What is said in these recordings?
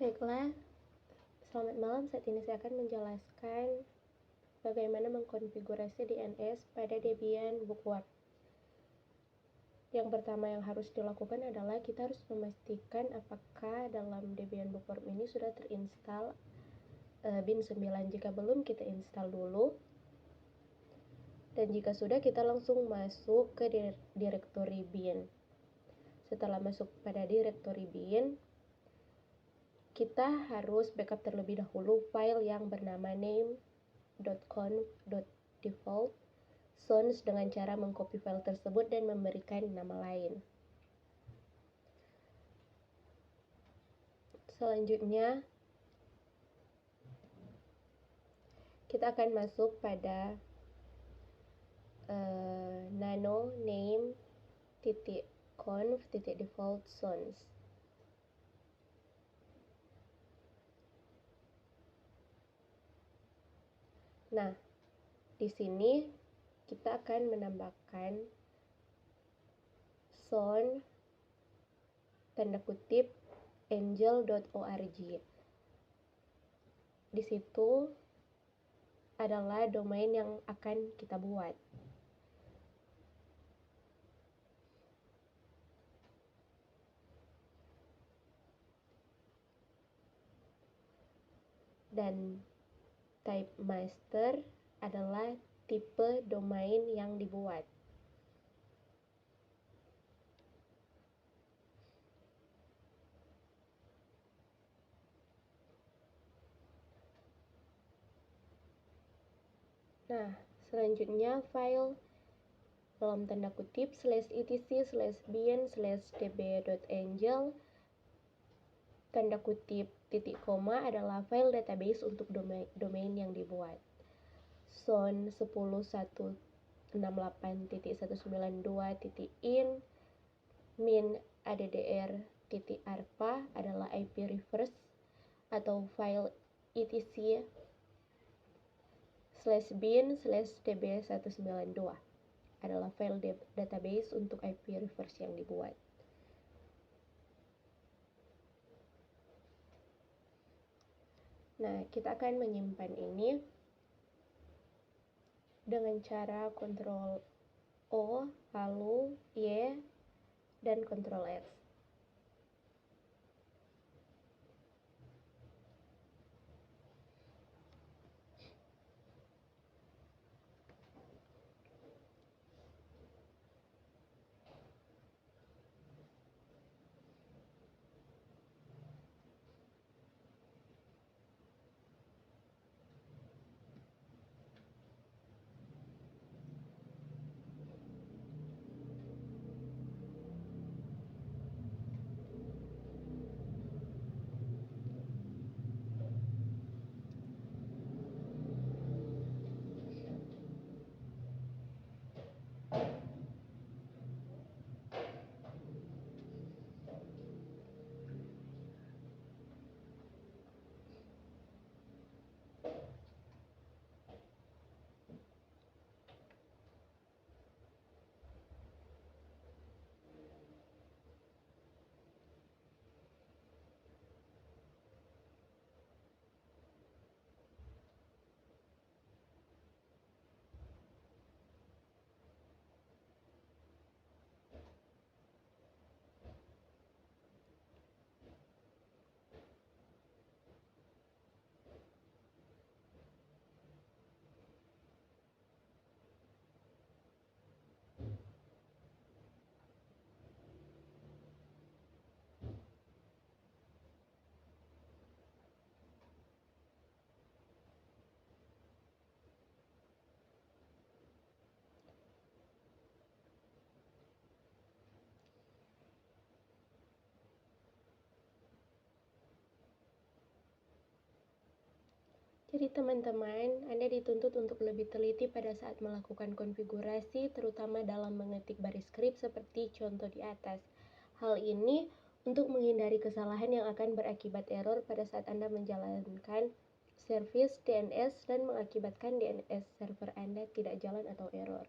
Baiklah, selamat malam. Saat ini saya akan menjelaskan bagaimana mengkonfigurasi DNS pada Debian Bookworm. Yang pertama yang harus dilakukan adalah kita harus memastikan apakah dalam Debian Bookworm ini sudah terinstall bin 9. Jika belum, kita install dulu. Dan jika sudah, kita langsung masuk ke direktori bin. Setelah masuk pada direktori bin, kita harus backup terlebih dahulu file yang bernama name.conf.default source dengan cara mengcopy file tersebut dan memberikan nama lain. Selanjutnya, kita akan masuk pada nano name.conf.default source. Nah, di sini kita akan menambahkan source tanda kutip angel.org. Di situ adalah domain yang akan kita buat. Dan type master adalah tipe domain yang dibuat. Nah, selanjutnya file dalam tanda kutip /etc/bin/db.angel tanda kutip titik koma adalah file database untuk domain yang dibuat. Son 10.168.192.in min addr.arpa adalah IP reverse atau file etc/bin/db192 adalah file database untuk IP reverse yang dibuat. Nah, kita akan menyimpan ini dengan cara Ctrl O, lalu Y, dan Ctrl X. Jadi teman-teman, Anda dituntut untuk lebih teliti pada saat melakukan konfigurasi, terutama dalam mengetik baris skrip seperti contoh di atas. Hal ini untuk menghindari kesalahan yang akan berakibat error pada saat Anda menjalankan service DNS dan mengakibatkan DNS server Anda tidak jalan atau error.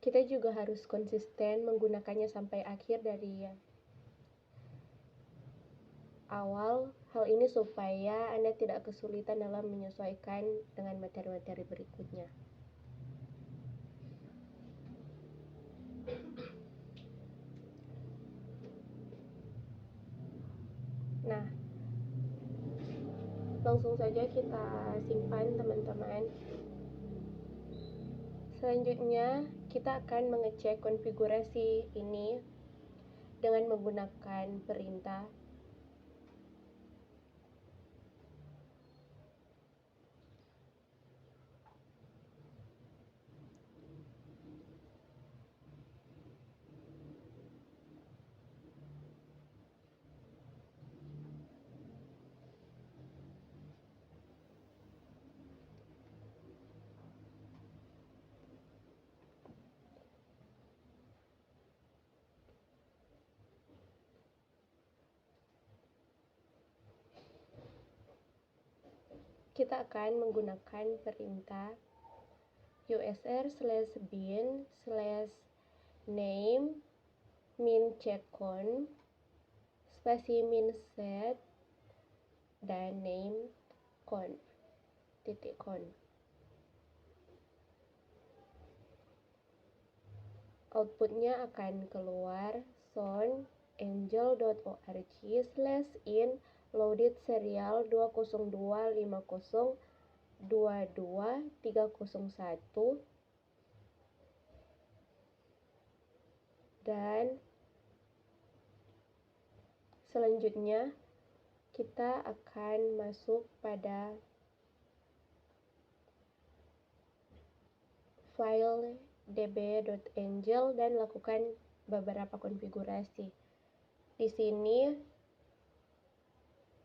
Kita juga harus konsisten menggunakannya sampai akhir dari awal. Hal ini supaya Anda tidak kesulitan dalam menyesuaikan dengan materi-materi berikutnya. Nah, langsung saja kita simpan teman-teman. Selanjutnya, kita akan mengecek konfigurasi ini dengan menggunakan perintah kita akan menggunakan perintah usr/bin/name min-checkcon spasi min-set dan name conf titik conf. Outputnya akan keluar soundangel.org/in loaded serial 20250222301 dan selanjutnya kita akan masuk pada file db.angel dan lakukan beberapa konfigurasi. Di sini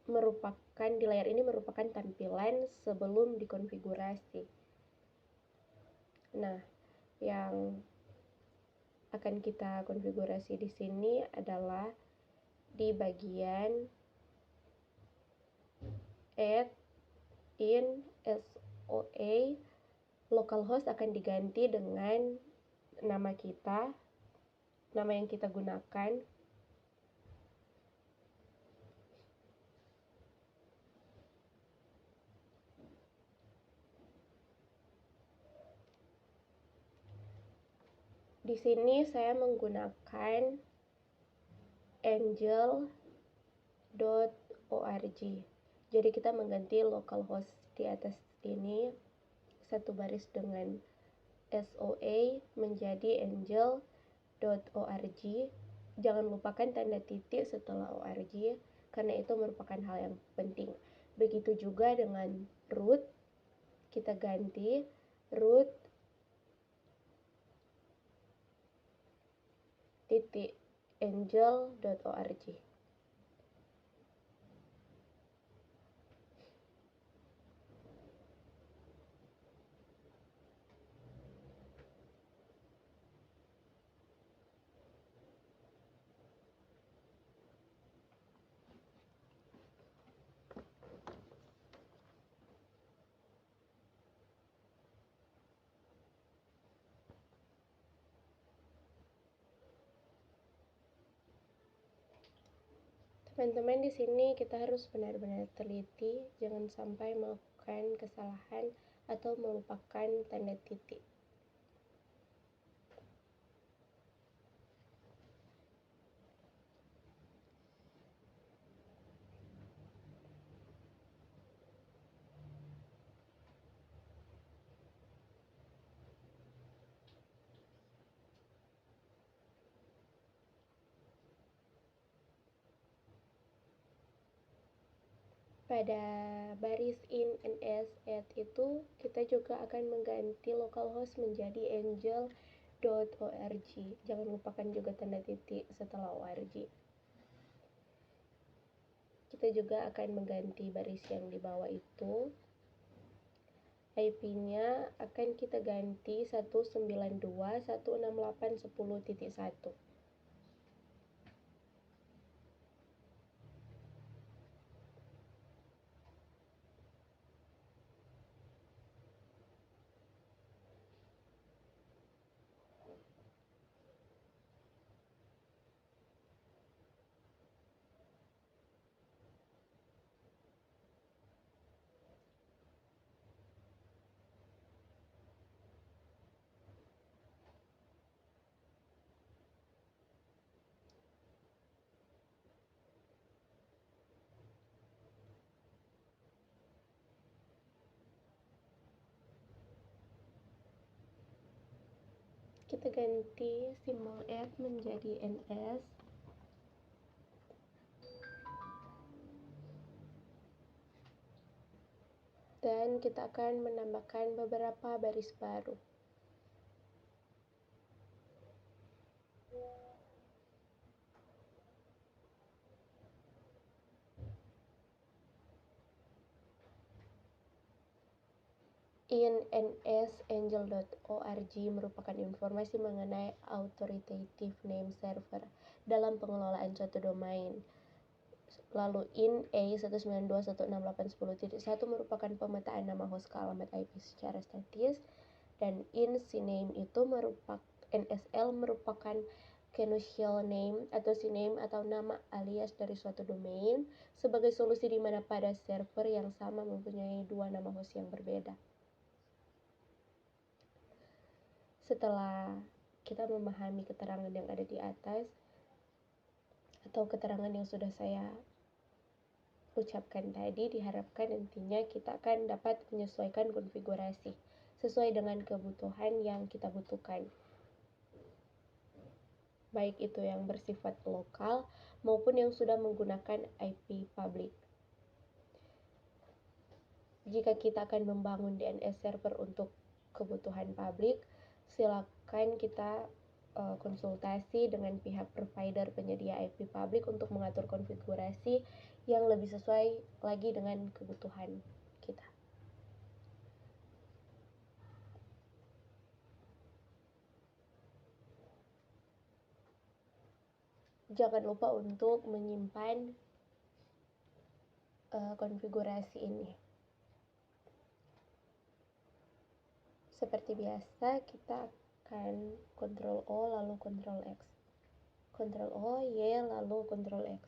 di layar ini merupakan tampilan sebelum dikonfigurasi. Nah, yang akan kita konfigurasi di sini adalah di bagian add in SOA. Localhost akan diganti dengan nama yang kita gunakan. Di sini saya menggunakan angel.org. Jadi kita mengganti localhost di atas ini satu baris dengan SOA menjadi angel.org. Jangan lupakan tanda titik setelah org karena itu merupakan hal yang penting. Begitu juga dengan root, kita ganti root angel.org. Teman-teman, di sini kita harus benar-benar teliti, jangan sampai melakukan kesalahan atau melupakan tanda titik. Pada baris in ns add itu kita juga akan mengganti localhost menjadi angel.org. Jangan lupakan juga tanda titik setelah org. Kita juga akan mengganti baris yang di bawah itu. IP-nya akan kita ganti 192.168.10.1. kita ganti simbol F menjadi NS. Dan kita akan menambahkan beberapa baris baru. InNSAngel.org merupakan informasi mengenai authoritative name server dalam pengelolaan suatu domain. Lalu in.a192.168.10.1 merupakan pemetaan nama host ke alamat IP secara statis, dan in.cname itu merupakan NSL merupakan canonical name atau cname atau nama alias dari suatu domain sebagai solusi di mana pada server yang sama mempunyai dua nama host yang berbeda. Setelah kita memahami keterangan yang ada di atas atau keterangan yang sudah saya ucapkan tadi, diharapkan nantinya kita akan dapat menyesuaikan konfigurasi sesuai dengan kebutuhan yang kita butuhkan, baik itu yang bersifat lokal maupun yang sudah menggunakan IP public. Jika kita akan membangun DNS server untuk kebutuhan publik, silakan kita konsultasi dengan pihak provider penyedia IP publik untuk mengatur konfigurasi yang lebih sesuai lagi dengan kebutuhan kita. Jangan lupa untuk menyimpan konfigurasi ini. Seperti biasa, kita akan Ctrl O lalu Ctrl X, Ctrl O, Y lalu Ctrl X.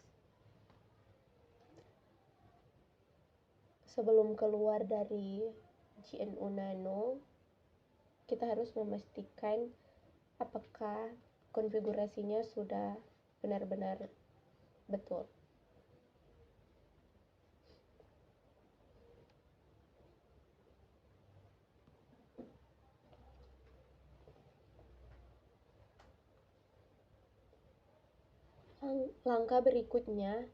Sebelum keluar dari GNU Nano, kita harus memastikan apakah konfigurasinya sudah benar-benar betul. Langkah berikutnya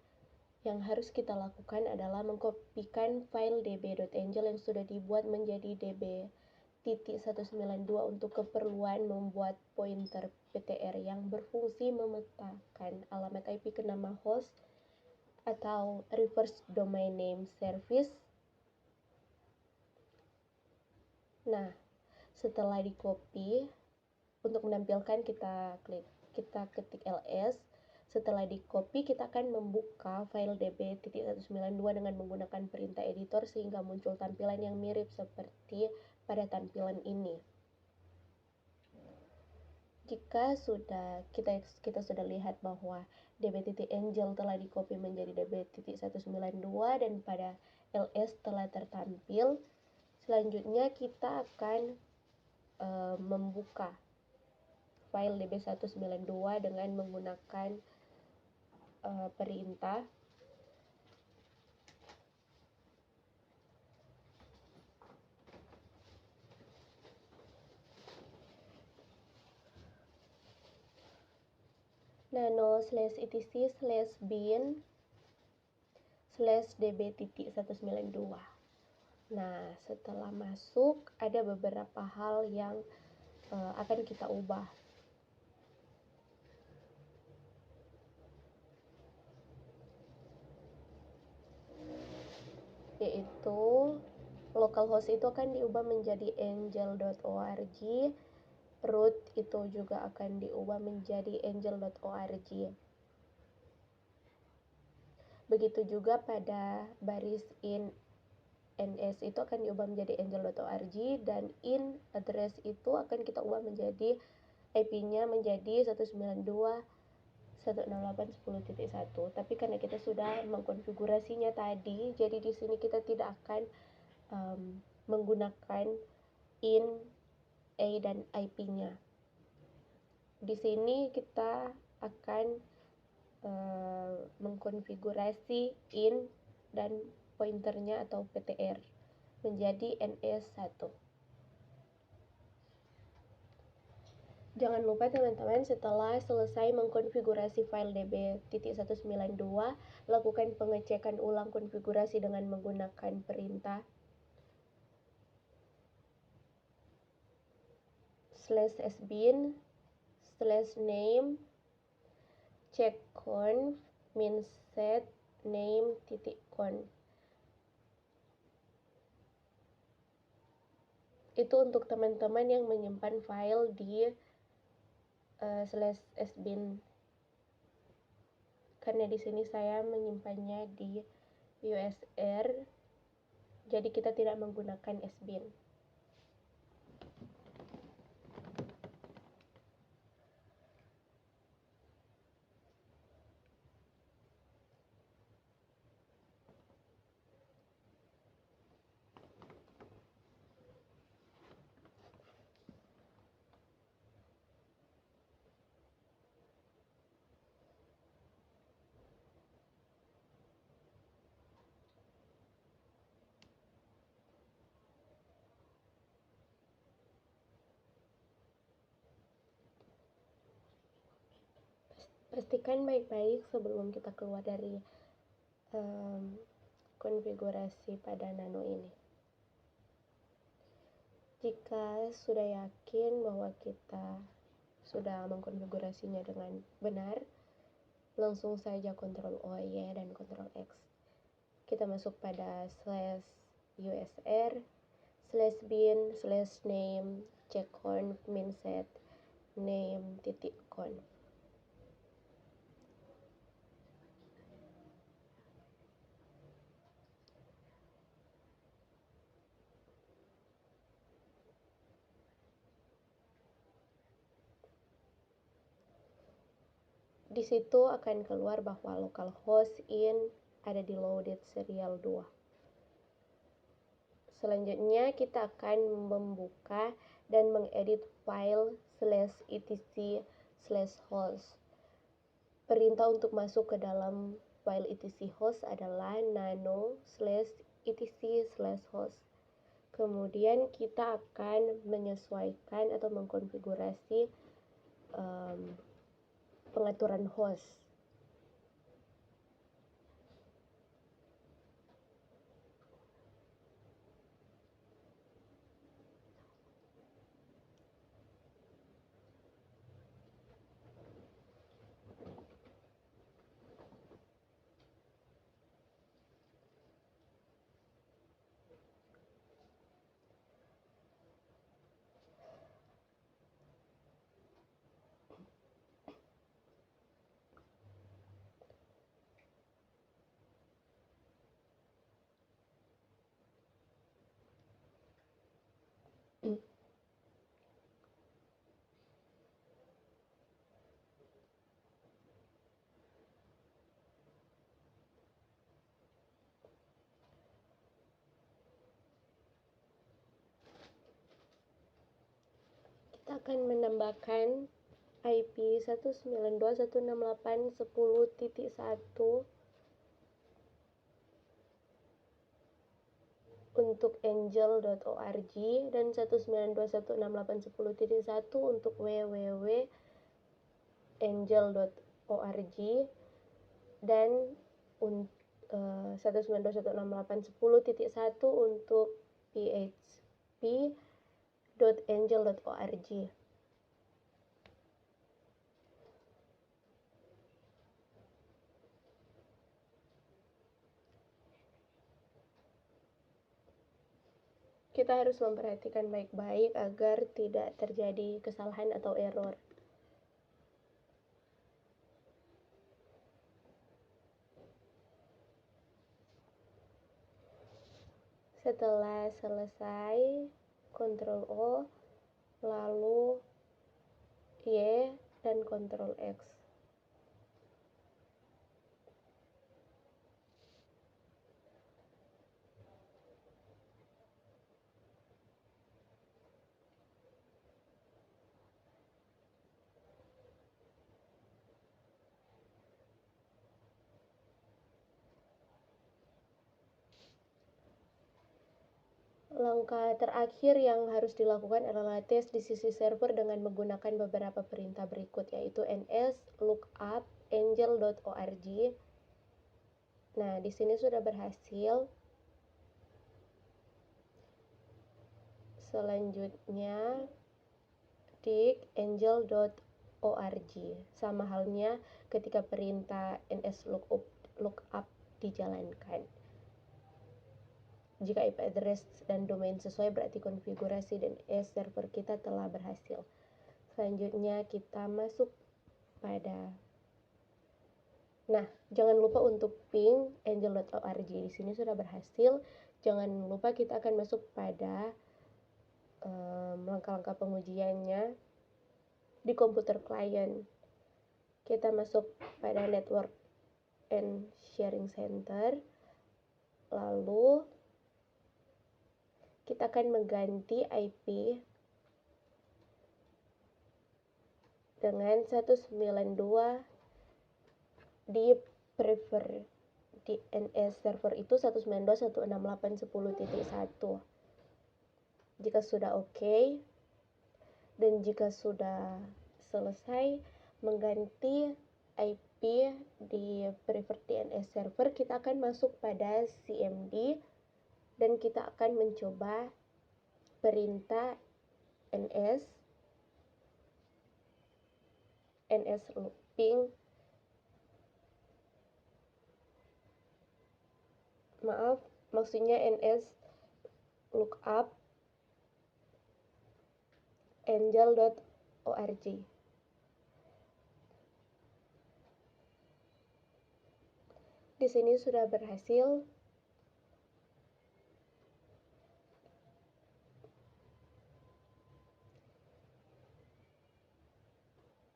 yang harus kita lakukan adalah mengkopikan file db.angel yang sudah dibuat menjadi db.192 untuk keperluan membuat pointer PTR yang berfungsi memetakan alamat IP ke nama host atau reverse domain name service. Nah, setelah di copy, untuk menampilkan kita ketik ls. Setelah di copy, kita akan membuka file db.192 dengan menggunakan perintah editor sehingga muncul tampilan yang mirip seperti pada tampilan ini. Jika kita sudah lihat bahwa db.angel telah di copy menjadi db.192 dan pada ls telah tertampil, selanjutnya kita akan membuka file db192 dengan menggunakan perintah nano/etc/bin/db.192. Nah, setelah masuk ada beberapa hal yang akan kita ubah. Yaitu localhost itu akan diubah menjadi angel.org, root itu juga akan diubah menjadi angel.org. Begitu juga pada baris in ns itu akan diubah menjadi angel.org, dan in address itu akan kita ubah menjadi IP-nya menjadi 192.168.10.1. Tapi karena kita sudah mengkonfigurasinya tadi, jadi di sini kita tidak akan menggunakan in, a, dan IP-nya. Di sini kita akan mengkonfigurasi in dan pointernya atau PTR menjadi NS1. Jangan lupa teman-teman, setelah selesai mengkonfigurasi file db.192, lakukan pengecekan ulang konfigurasi dengan menggunakan perintah /sbin /name checkconf min_set name.conf. Itu untuk teman-teman yang menyimpan file di /sbin, karena di sini saya menyimpannya di USR, jadi kita tidak menggunakan sbin. Pastikan baik-baik sebelum kita keluar dari konfigurasi pada Nano ini. Jika sudah yakin bahwa kita sudah mengkonfigurasinya dengan benar, langsung saja Ctrl O, Y, dan Ctrl X. Kita masuk pada /usr /bin /name checkconf min_set name.conf. Di situ akan keluar bahwa localhost in ada di loaded serial 2. Selanjutnya kita akan membuka dan mengedit file /etc/host. Perintah untuk masuk ke dalam file etc host adalah nano/etc/host. Kemudian kita akan menyesuaikan atau mengkonfigurasi pengaturan host. Kita akan menambahkan IP 192.168.10.1 untuk angel.org dan 192.168.10.1 untuk www.angel.org dan 192.168.10.1 untuk php.angel.org. Kita harus memperhatikan baik-baik agar tidak terjadi kesalahan atau error. Setelah selesai, Ctrl O, lalu Y, dan Ctrl X. Langkah terakhir yang harus dilakukan adalah tes di sisi server dengan menggunakan beberapa perintah berikut, yaitu ns lookup angel.org. Nah, di sini sudah berhasil. Selanjutnya dig angel.org. Sama halnya ketika perintah ns lookup dijalankan. Jika IP address dan domain sesuai, berarti konfigurasi DNS server kita telah berhasil. Selanjutnya kita masuk pada, nah, jangan lupa untuk ping angel.org. Di sini sudah berhasil. Jangan lupa kita akan masuk pada langkah-langkah pengujiannya di komputer klien. Kita masuk pada network and sharing center, lalu kita akan mengganti IP dengan 192 di prefer DNS server itu 192.168.10.1. Jika sudah oke, dan jika sudah selesai mengganti IP di preferred DNS server, kita akan masuk pada CMD dan kita akan mencoba perintah ns looping, maksudnya ns lookup angel.org. Di sini sudah berhasil.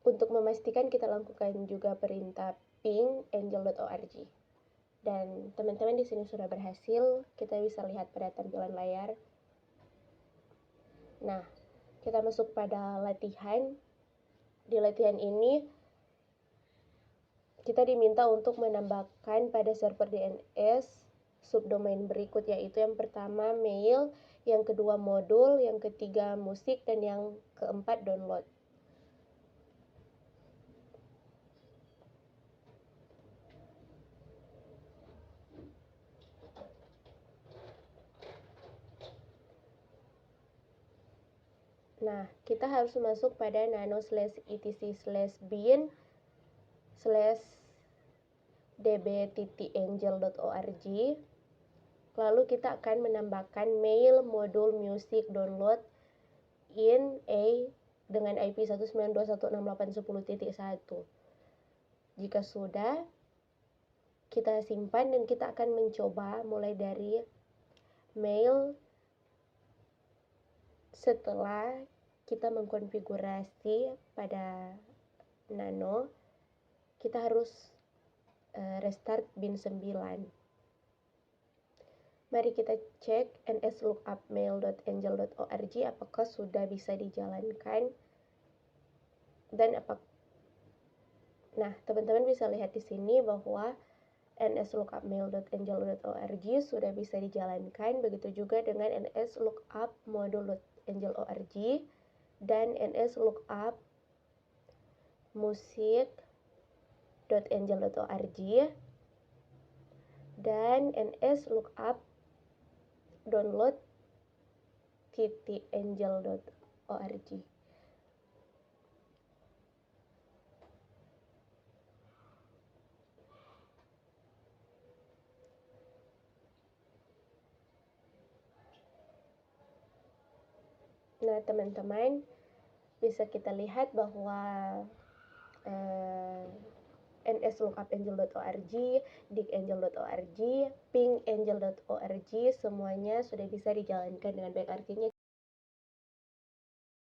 Untuk memastikan, kita lakukan juga perintah ping angel.org. Dan teman-teman di sini sudah berhasil. Kita bisa lihat pada tampilan layar. Nah, kita masuk pada latihan. Di latihan ini kita diminta untuk menambahkan pada server DNS subdomain berikut, yaitu yang pertama mail, yang kedua modul, yang ketiga musik, dan yang keempat download. Nah, kita harus masuk pada nano/etc/bin/db.angel.org. Lalu kita akan menambahkan mail, modul, music, download in A dengan IP 192.168.10.1. Jika sudah, kita simpan dan kita akan mencoba mulai dari mail. Setelah kita mengkonfigurasi pada nano, kita harus restart bin 9. Mari kita cek nslookup-mail.angel.org apakah sudah bisa dijalankan dan nah, teman-teman bisa lihat di sini bahwa nslookup-mail.angel.org sudah bisa dijalankan. Begitu juga dengan nslookup-modul.angel.org dan nslookup-musik.angel.org dan nslookup-download.angel.org. Nah, teman-teman bisa kita lihat bahwa nslookup-angel.org, dig-angel.org, ping-angel.org semuanya sudah bisa dijalankan dengan baik. Artinya